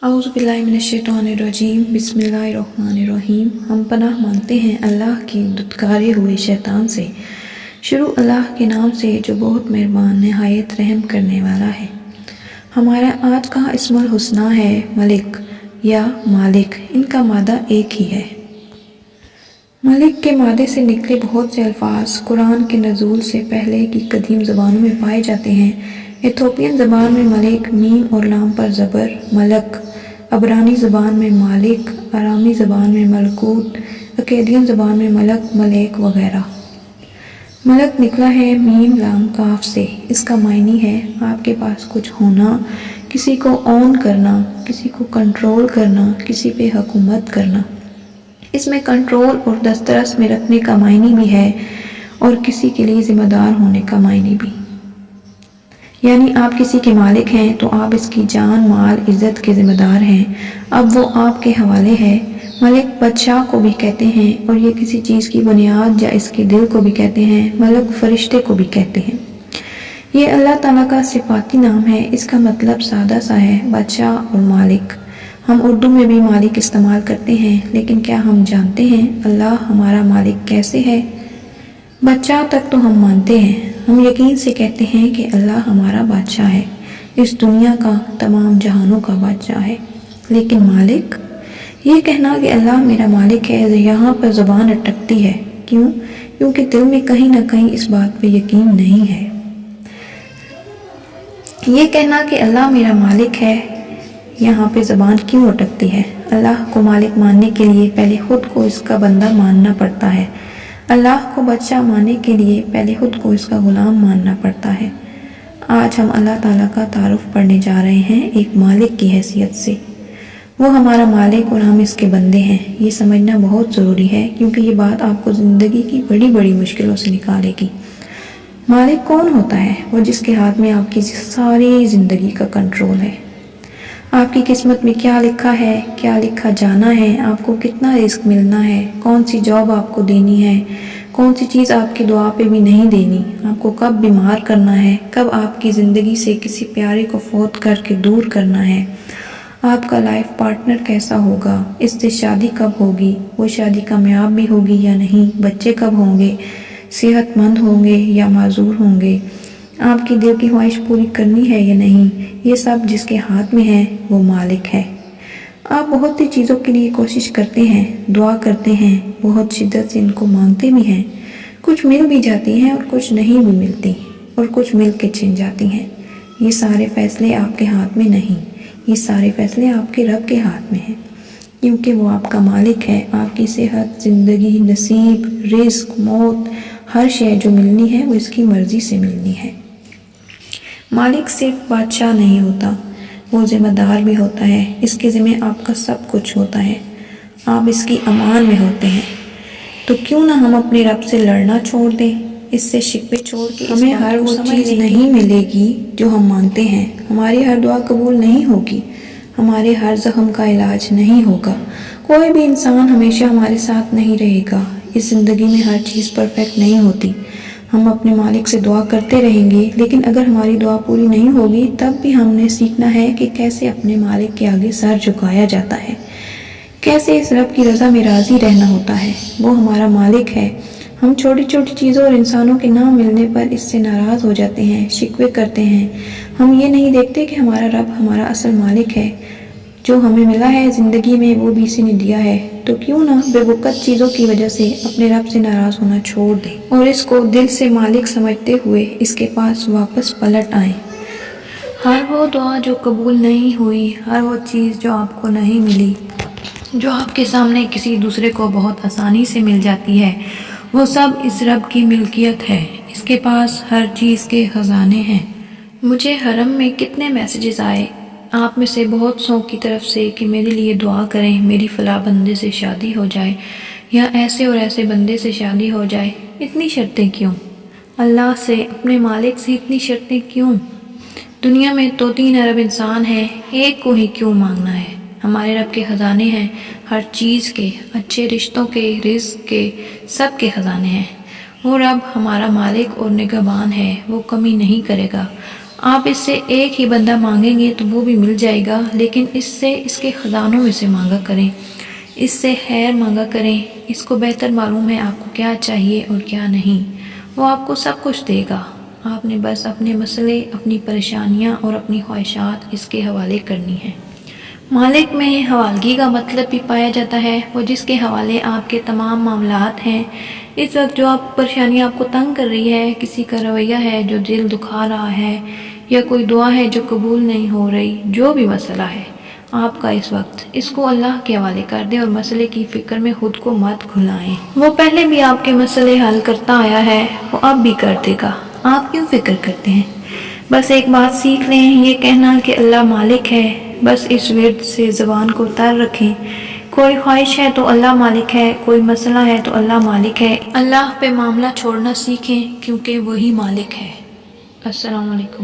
اعوذ باللہ من الشیطان الرجیم، بسم اللہ الرحمن الرحیم۔ ہم پناہ مانگتے ہیں اللہ کی دھتکارے ہوئے شیطان سے۔ شروع اللہ کے نام سے جو بہت مہربان نہایت رحم کرنے والا ہے۔ ہمارا آج کا اسم الحسنی ہے ملک یا مالک۔ ان کا مادہ ایک ہی ہے۔ ملک کے مادے سے نکلے بہت سے الفاظ قرآن کے نزول سے پہلے کی قدیم زبانوں میں پائے جاتے ہیں۔ ایتھوپین زبان میں ملک میم اور لام پر زبر ملک، عبرانی زبان میں مالک، آرامی زبان میں ملکوت، اکیدین زبان میں ملک، ملیک وغیرہ۔ ملک نکلا ہے میم لام کاف سے۔ اس کا معنی ہے آپ کے پاس کچھ ہونا، کسی کو اون کرنا، کسی کو کنٹرول کرنا، کسی پہ حکومت کرنا۔ اس میں کنٹرول اور دسترس میں رکھنے کا معنی بھی ہے اور کسی کے لیے ذمہ دار ہونے کا معنی بھی۔ یعنی آپ کسی کے مالک ہیں تو آپ اس کی جان مال عزت کے ذمہ دار ہیں، اب وہ آپ کے حوالے ہے۔ ملک بادشاہ کو بھی کہتے ہیں اور یہ کسی چیز کی بنیاد یا اس کے دل کو بھی کہتے ہیں۔ ملک فرشتے کو بھی کہتے ہیں۔ یہ اللہ تعالیٰ کا صفاتی نام ہے۔ اس کا مطلب سادہ سا ہے، بادشاہ اور مالک۔ ہم اردو میں بھی مالک استعمال کرتے ہیں، لیکن کیا ہم جانتے ہیں اللہ ہمارا مالک کیسے ہے؟ بادشاہ تک تو ہم مانتے ہیں، ہم یقین سے کہتے ہیں کہ اللہ ہمارا بادشاہ ہے، اس دنیا کا، تمام جہانوں کا بادشاہ ہے۔ لیکن مالک، یہ کہنا کہ اللہ میرا مالک ہے، یہاں پر زبان اٹکتی ہے۔ کیوں؟ کیونکہ دل میں کہیں نہ کہیں اس بات پہ یقین نہیں ہے۔ یہ کہنا کہ اللہ میرا مالک ہے، یہاں پہ زبان کیوں اٹکتی ہے؟ اللہ کو مالک ماننے کے لیے پہلے خود کو اس کا بندہ ماننا پڑتا ہے۔ اللہ کو بادشاہ ماننے کے لیے پہلے خود کو اس کا غلام ماننا پڑتا ہے۔ آج ہم اللہ تعالیٰ کا تعارف پڑھنے جا رہے ہیں ایک مالک کی حیثیت سے۔ وہ ہمارا مالک اور ہم اس کے بندے ہیں۔ یہ سمجھنا بہت ضروری ہے کیونکہ یہ بات آپ کو زندگی کی بڑی بڑی مشکلوں سے نکالے گی۔ مالک کون ہوتا ہے؟ وہ جس کے ہاتھ میں آپ کی ساری زندگی کا کنٹرول ہے۔ آپ کی قسمت میں کیا لکھا ہے، کیا لکھا جانا ہے، آپ کو کتنا رزق ملنا ہے، کون سی جاب آپ کو دینی ہے، کون سی چیز آپ کی دعا پہ بھی نہیں دینی، آپ کو کب بیمار کرنا ہے، کب آپ کی زندگی سے کسی پیارے کو فوت کر کے دور کرنا ہے، آپ کا لائف پارٹنر کیسا ہوگا، اس سے شادی کب ہوگی، وہ شادی کامیاب بھی ہوگی یا نہیں، بچے کب ہوں گے، صحت مند ہوں گے یا معذور ہوں گے، آپ کی دل کی خواہش پوری کرنی ہے یا نہیں، یہ سب جس کے ہاتھ میں ہے وہ مالک ہے۔ آپ بہت سی چیزوں کے لیے کوشش کرتے ہیں، دعا کرتے ہیں، بہت شدت سے ان کو مانگتے بھی ہیں، کچھ مل بھی جاتی ہیں اور کچھ نہیں بھی ملتی اور کچھ مل کے چھن جاتی ہیں۔ یہ سارے فیصلے آپ کے ہاتھ میں نہیں، یہ سارے فیصلے آپ کے رب کے ہاتھ میں ہیں، کیونکہ وہ آپ کا مالک ہے۔ آپ کی صحت، زندگی، نصیب، رزق، موت، ہر شے جو ملنی ہے وہ اس کی مرضی سے ملنی ہے۔ مالک صرف بادشاہ نہیں ہوتا، وہ ذمہ دار بھی ہوتا ہے۔ اس کے ذمہ آپ کا سب کچھ ہوتا ہے، آپ اس کی امان میں ہوتے ہیں۔ تو کیوں نہ ہم اپنے رب سے لڑنا چھوڑ دیں، اس سے شکوے چھوڑ کے ہمیں ہر وہ چیز نہیں ملے گی جو ہم مانگتے ہیں، ہماری ہر دعا قبول نہیں ہوگی، ہمارے ہر زخم کا علاج نہیں ہوگا، کوئی بھی انسان ہمیشہ ہمارے ساتھ نہیں رہے گا۔ اس زندگی میں ہر چیز پرفیکٹ نہیں ہوتی۔ ہم اپنے مالک سے دعا کرتے رہیں گے، لیکن اگر ہماری دعا پوری نہیں ہوگی تب بھی ہم نے سیکھنا ہے کہ کیسے اپنے مالک کے آگے سر جھکایا جاتا ہے، کیسے اس رب کی رضا میں راضی رہنا ہوتا ہے۔ وہ ہمارا مالک ہے۔ ہم چھوٹی چھوٹی چیزوں اور انسانوں کے نہ ملنے پر اس سے ناراض ہو جاتے ہیں، شکوے کرتے ہیں۔ ہم یہ نہیں دیکھتے کہ ہمارا رب ہمارا اصل مالک ہے، جو ہمیں ملا ہے زندگی میں وہ بھی اسی نے دیا ہے۔ تو کیوں نہ بے وقت چیزوں کی وجہ سے اپنے رب سے ناراض ہونا چھوڑ دیں اور اس کو دل سے مالک سمجھتے ہوئے اس کے پاس واپس پلٹ آئیں۔ ہر وہ دعا جو قبول نہیں ہوئی، ہر وہ چیز جو آپ کو نہیں ملی، جو آپ کے سامنے کسی دوسرے کو بہت آسانی سے مل جاتی ہے، وہ سب اس رب کی ملکیت ہے۔ اس کے پاس ہر چیز کے خزانے ہیں۔ مجھے حرم میں کتنے میسیجز آئے آپ میں سے بہت سو کی طرف سے کہ میرے لیے دعا کریں، میری فلاں بندے سے شادی ہو جائے یا ایسے اور ایسے بندے سے شادی ہو جائے۔ اتنی شرطیں کیوں؟ اللہ سے، اپنے مالک سے اتنی شرطیں کیوں؟ دنیا میں تو 3 ارب انسان ہیں، ایک کو ہی کیوں مانگنا ہے؟ ہمارے رب کے خزانے ہیں، ہر چیز کے، اچھے رشتوں کے، رزق کے، سب کے خزانے ہیں۔ وہ رب ہمارا مالک اور نگہبان ہے، وہ کمی نہیں کرے گا۔ آپ اس سے ایک ہی بندہ مانگیں گے تو وہ بھی مل جائے گا، لیکن اس سے اس کے خزانوں میں سے مانگا کریں، اس سے خیر مانگا کریں۔ اس کو بہتر معلوم ہے آپ کو کیا چاہیے اور کیا نہیں، وہ آپ کو سب کچھ دے گا۔ آپ نے بس اپنے مسئلے، اپنی پریشانیاں اور اپنی خواہشات اس کے حوالے کرنی ہیں۔ مالک میں حوالگی کا مطلب بھی پایا جاتا ہے، وہ جس کے حوالے آپ کے تمام معاملات ہیں۔ اس وقت جو آپ پریشانی آپ کو تنگ کر رہی ہے، کسی کا رویہ ہے جو دل دکھا رہا ہے، یا کوئی دعا ہے جو قبول نہیں ہو رہی، جو بھی مسئلہ ہے آپ کا اس وقت، اس کو اللہ کے حوالے کر دیں اور مسئلے کی فکر میں خود کو مت کھلائیں۔ وہ پہلے بھی آپ کے مسئلے حل کرتا آیا ہے، وہ اب بھی کر دے گا، آپ کیوں فکر کرتے ہیں؟ بس ایک بات سیکھ لیں، یہ کہنا کہ اللہ مالک ہے، بس اس ورد سے زبان کو تر رکھیں۔ کوئی خواہش ہے تو اللہ مالک ہے، کوئی مسئلہ ہے تو اللہ مالک ہے۔ اللہ پہ معاملہ چھوڑنا سیکھیں کیونکہ وہی مالک ہے۔ السلام علیکم۔